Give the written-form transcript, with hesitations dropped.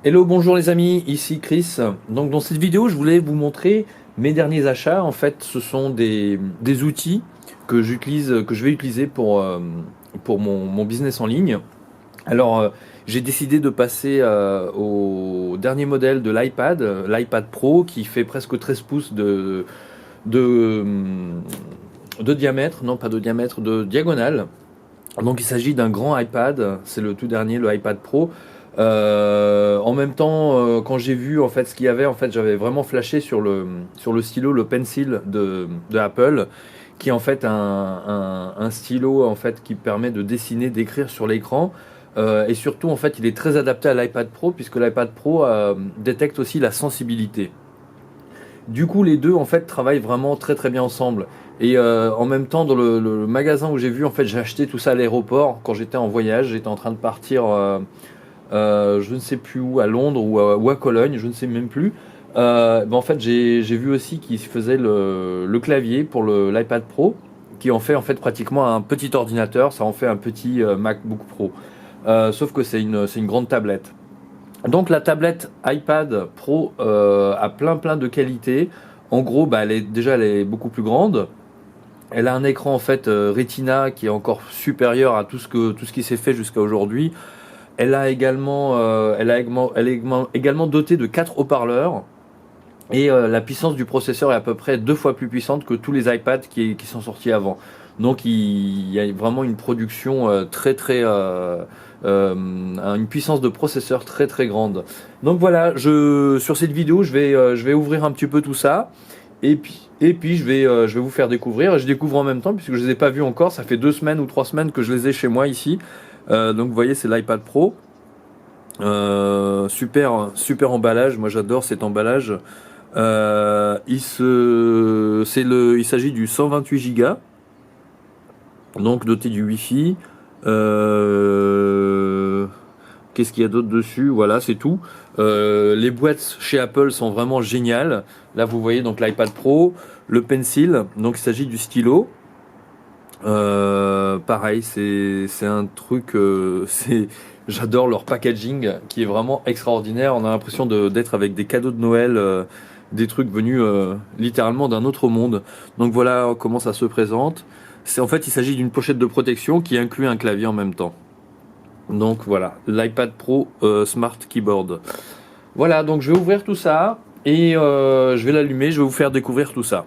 Hello, bonjour les amis, ici Chris. Donc dans cette vidéo, je voulais vous montrer mes derniers achats. En fait, ce sont des outils que j'utilise, que je vais utiliser pour mon business en ligne. Alors, j'ai décidé de passer au dernier modèle de l'iPad, l'iPad Pro, qui fait presque 13 pouces de, de diamètre, non pas de diamètre, de diagonale. Donc il s'agit d'un grand iPad, c'est le tout dernier, le iPad Pro. En même temps, quand j'ai vu en fait ce qu'il y avait, en fait, j'avais vraiment flashé sur le stylo, le Pencil de Apple, qui est en fait un stylo en fait qui permet de dessiner, d'écrire sur l'écran. Et surtout, en fait, il est très adapté à l'iPad Pro puisque l'iPad Pro détecte aussi la sensibilité. Du coup, les deux en fait travaillent vraiment très très bien ensemble. Et en même temps, dans le magasin où j'ai vu, en fait, j'ai acheté tout ça à l'aéroport quand j'étais en voyage. J'étais en train de partir, je ne sais plus où, à Londres ou à Cologne, je ne sais même plus. En fait, j'ai vu aussi qu'ils faisaient le clavier pour l'iPad Pro, qui en fait pratiquement un petit ordinateur. Ça en fait un petit MacBook Pro. Sauf que c'est une grande tablette. Donc la tablette iPad Pro a plein de qualités. En gros, elle est beaucoup plus grande. Elle a un écran en fait Retina qui est encore supérieur à tout ce qui s'est fait jusqu'à aujourd'hui. Elle est également dotée de 4 haut-parleurs. Et la puissance du processeur est à peu près 2 fois plus puissante que tous les iPads qui sont sortis avant. Donc il y a vraiment une production une puissance de processeur très grande. Donc voilà, sur cette vidéo, je vais ouvrir un petit peu tout ça. Et puis je vais vous faire découvrir. Et je découvre en même temps puisque je les ai pas vus encore. Ça fait 2 semaines ou 3 semaines que je les ai chez moi ici. Donc vous voyez, c'est l'iPad Pro. Super emballage. Moi j'adore cet emballage. Il s'agit du 128 Go, donc doté du Wi-Fi. Qu'est-ce qu'il y a d'autre dessus? Voilà, c'est tout. Les boîtes chez Apple sont vraiment géniales. Là, vous voyez donc l'iPad Pro, le Pencil. Donc, il s'agit du stylo. Pareil, c'est un truc. J'adore leur packaging qui est vraiment extraordinaire. On a l'impression d'être avec des cadeaux de Noël, des trucs venus littéralement d'un autre monde. Donc voilà comment ça se présente. En fait, il s'agit d'une pochette de protection qui inclut un clavier en même temps. Donc voilà, l'iPad Pro Smart Keyboard. Voilà, donc je vais ouvrir tout ça et je vais l'allumer, je vais vous faire découvrir tout ça.